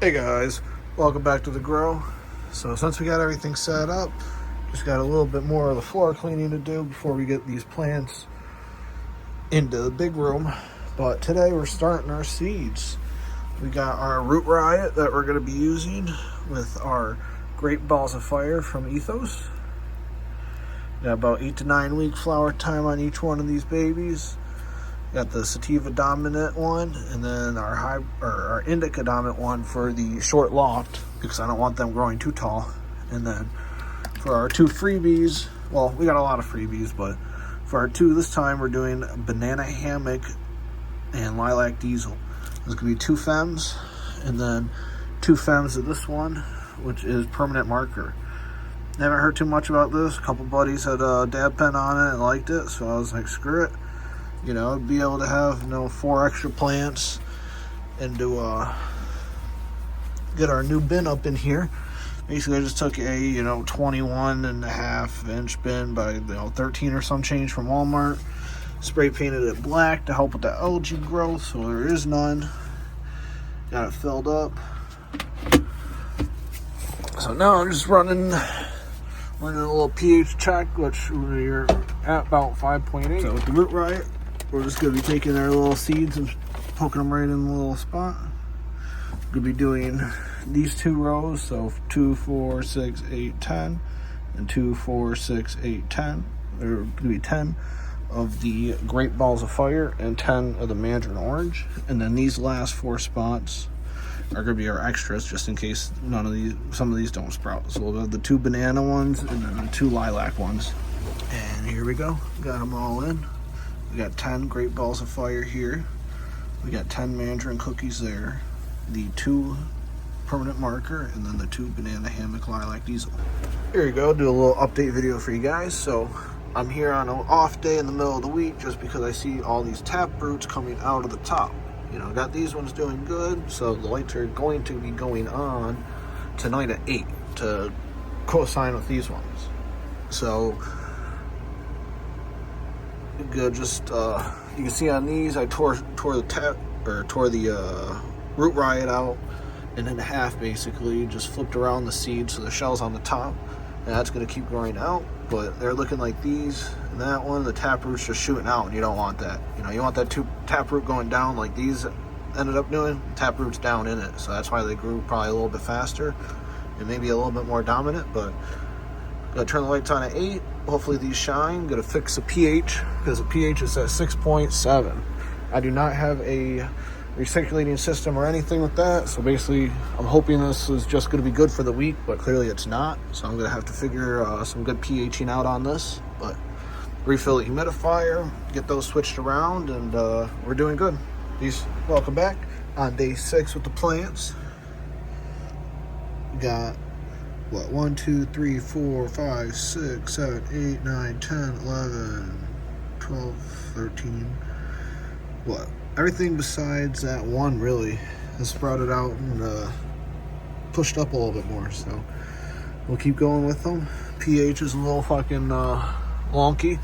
Hey guys, welcome back to the grow. So since we got everything set up, just got a little bit more of the floor cleaning to do before we get these plants into the big room. But today we're starting our seeds. We got our Root Riot that we're going to be using with our Great Balls of Fire from Ethos. Got about 8 to 9 week flower time on each one of these babies. Got the Sativa Dominant one, and then our Indica Dominant one for the short loft, because I don't want them growing too tall. And then for our two freebies, well, we got a lot of freebies, but for our two this time, we're doing Banana Hammock and Lilac Diesel. There's going to be two Fems, and then two Fems of this one, which is Permanent Marker. Haven't heard too much about this. A couple buddies had a dab pen on it and liked it, so I was like, screw it. You know, be able to have 4 extra plants and to get our new bin up in here. Basically, I just took a 21.5-inch bin by 13 or some change from Walmart. Spray painted it black to help with the algae growth, so there is none. Got it filled up. So now I'm just running a little pH check, which we're at about 5.8. So with the Root Riot, we're just going to be taking our little seeds and poking them right in the little spot. We're going to be doing these 2 rows, so 2, 4, 6, 8, 10, and 2, 4, 6, 8, 10. There are going to be 10 of the Great Balls of Fire and 10 of the Mandarin Orange. And then these last 4 spots are going to be our extras, just in case some of these don't sprout. So we'll have the 2 banana ones and then the 2 lilac ones. And here we go. Got them all in. We got 10 Great Balls of Fire here. We got 10 Mandarin cookies there. The 2 Permanent Marker, and then the 2 Banana Hammock Lilac Diesel. Here we go. Do a little update video for you guys. So I'm here on an off day in the middle of the week just because I see all these tap roots coming out of the top. Got these ones doing good. So the lights are going to be going on tonight at 8 to co-sign with these ones. So good. Just you can see on these, I tore the Root Riot out and in half, basically just flipped around the seed so the shell's on the top, and that's going to keep growing out. But they're looking like these, and that one, the tap root's just shooting out, and you don't want that. You want that tap root going down like these ended up doing. Tap root's down in it, so that's why they grew probably a little bit faster and maybe a little bit more dominant. But gonna turn the lights on at 8. Hopefully these shine. Gonna fix the pH, because the pH is at 6.7. I do not have a recirculating system or anything with that, so basically I'm hoping this is just going to be good for the week, but clearly it's not. So I'm going to have to figure some good pHing out on this. But refill the humidifier, get those switched around, and we're doing good. Peace. Welcome back on day 6 with the plants. We got 1, 2, 3, 4, 5, 6, 7, 8, 9, 10, 11, 12, 13. Everything besides that one really has sprouted out and pushed up a little bit more. So we'll keep going with them. pH is a little fucking wonky.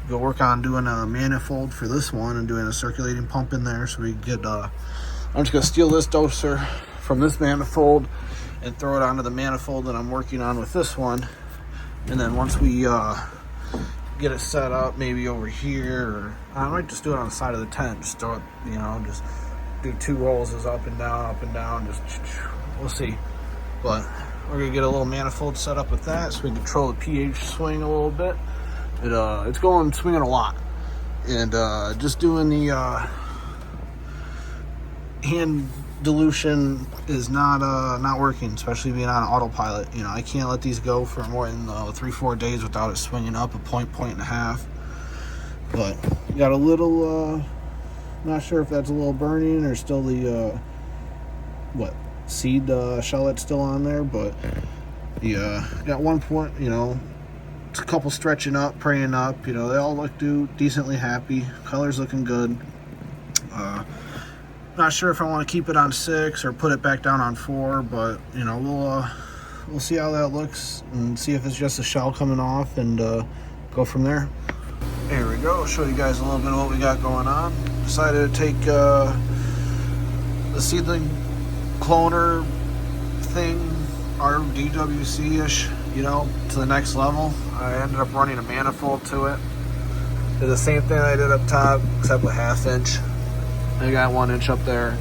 Go work on doing a manifold for this one and doing a circulating pump in there so we get I'm just gonna steal this doser from this manifold and throw it onto the manifold that I'm working on with this one. And then once we get it set up, maybe over here, or I might just do it on the side of the tent. Just throw it, just do 2 rolls as up and down. Just we'll see. But we're gonna get a little manifold set up with that, so we can control the pH swing a little bit. It's swinging a lot, and just doing the hand dilution is not working, especially being on autopilot. I can't let these go for more than 3-4 days without it swinging up a point and a half. But got a little not sure if that's a little burning or still the seed shell that's still on there. But got 1 point, it's a couple stretching up, praying up. They all look decently happy. Color's looking good. Not sure if I want to keep it on 6 or put it back down on 4, but we'll see how that looks and see if it's just a shell coming off, and go from there. Here we go. I'll show you guys a little bit of what we got going on. Decided to take the seedling cloner everything RWC-ish, you know, to the next level. I ended up running a manifold to it. Did the same thing I did up top, except with 1/2 inch. I got 1 inch up there.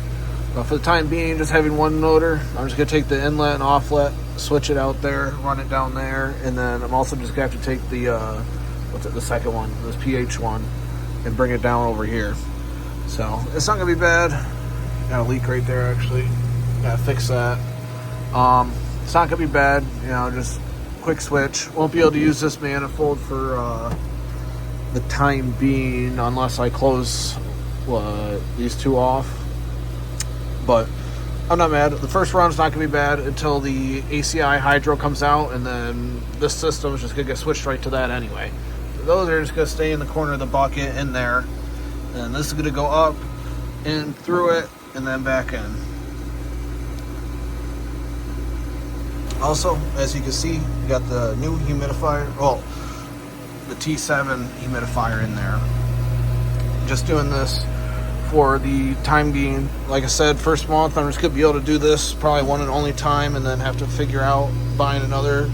But for the time being, just having one motor, I'm just gonna take the inlet and offlet, switch it out there, run it down there, and then I'm also just gonna have to take the the second one, this PH one, and bring it down over here. So it's not gonna be bad. Got a leak right there actually. Gotta fix that. It's not gonna be bad, you know, just quick switch. Won't be able to use this manifold for the time being unless I close these two off. But I'm not mad. The first run's not gonna be bad until the ACI hydro comes out, and then this system is just gonna get switched right to that anyway. So those are just gonna stay in the corner of the bucket in there, and this is gonna go up and through it and then back in. Also, as you can see, we got the new humidifier, well, the T7 humidifier in there. Just doing this for the time being. Like I said, first month I'm just gonna be able to do this probably one and only time, and then have to figure out buying another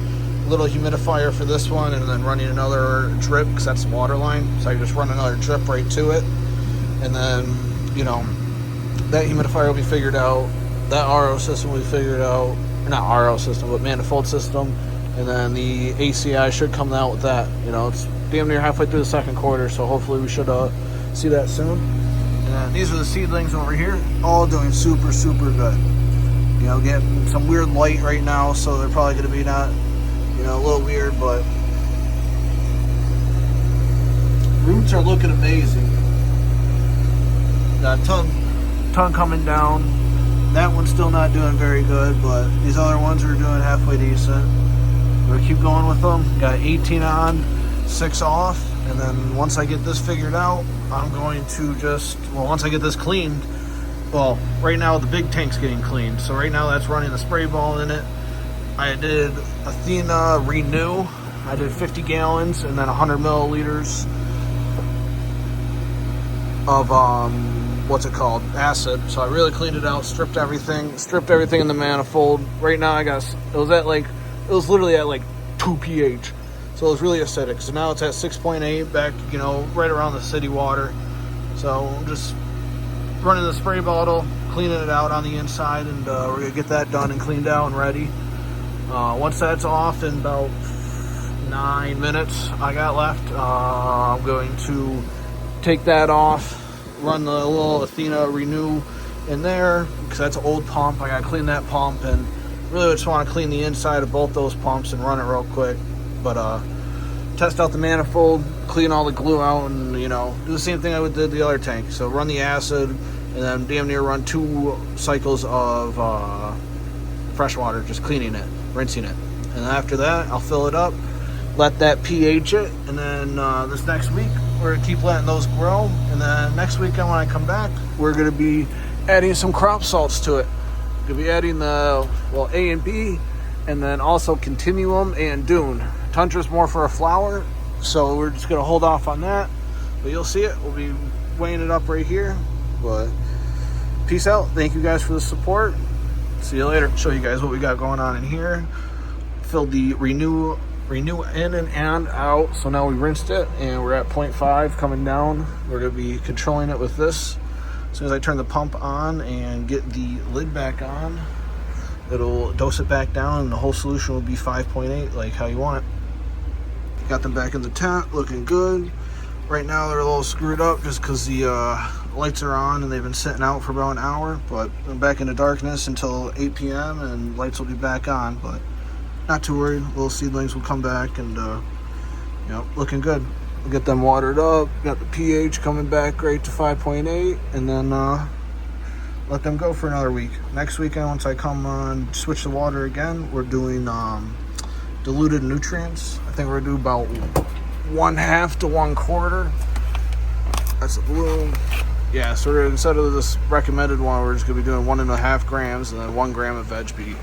little humidifier for this one, and then running another drip, because that's the water line, so I can just run another drip right to it, and then, you know, that humidifier will be figured out, that RO system will be figured out, not RO system, but manifold system, and then the ACI should come out with that. You know, it's damn near halfway through the second quarter, so hopefully we should see that soon. And these are the seedlings over here, all doing super, super good. You know, getting some weird light right now, so they're probably going to be not, you know, a little weird, but roots are looking amazing. Got a ton coming down. That one's still not doing very good, but these other ones are doing halfway decent. We're gonna keep going with them. Got 18 on, 6 off, and then once I get this figured out, I'm going to just, well, once I get this cleaned, well, right now the big tank's getting cleaned, so right now that's running the spray ball in it. I did Athena Renew. I did 50 gallons and then 100 milliliters of what's it called, acid. So I really cleaned it out, stripped everything in the manifold. Right now I got, it was literally at like 2 pH, so it was really acidic. So now it's at 6.8, back, you know, right around the city water. So I'm just running the spray bottle, cleaning it out on the inside, and we're gonna get that done and cleaned out and ready. Once that's off, in about 9 minutes I got left, I'm going to take that off, run the little Athena Renew in there, because that's an old pump. I gotta clean that pump, and really just want to clean the inside of both those pumps and run it real quick. But test out the manifold, clean all the glue out, and, you know, do the same thing I did the other tank. So run the acid, and then damn near run 2 cycles of fresh water, just cleaning it, rinsing it. And after that, I'll fill it up, let that pH it, and then this next week we're gonna keep letting those grow, and then next weekend when I come back, we're gonna be adding some crop salts to it. We'll be adding the, well, A and B, and then also Continuum and Dune. Tundra's more for a flower, so we're just gonna hold off on that, but you'll see it. We'll be weighing it up right here. But peace out. Thank you guys for the support. See you later. Show you guys what we got going on in here. Filled the renew in and out, so now we rinsed it, and we're at 0.5 coming down. We're going to be controlling it with this. As soon as I turn the pump on and get the lid back on, it'll dose it back down, and the whole solution will be 5.8, like how you want it. Got them back in the tent, looking good. Right now they're a little screwed up just because the lights are on and they've been sitting out for about an hour, but I'm back into darkness until 8 p.m. and lights will be back on. But not too worried. Little seedlings will come back, and you know, looking good. We'll get them watered up. Got the pH coming back right to 5.8, and then let them go for another week. Next weekend, once I come on, switch the water again, we're doing diluted nutrients. I think we're gonna do about 1/2 to 1/4. That's a blue. Yeah, so instead of this recommended one, we're just gonna be doing 1.5 grams and then 1 gram of veg beet.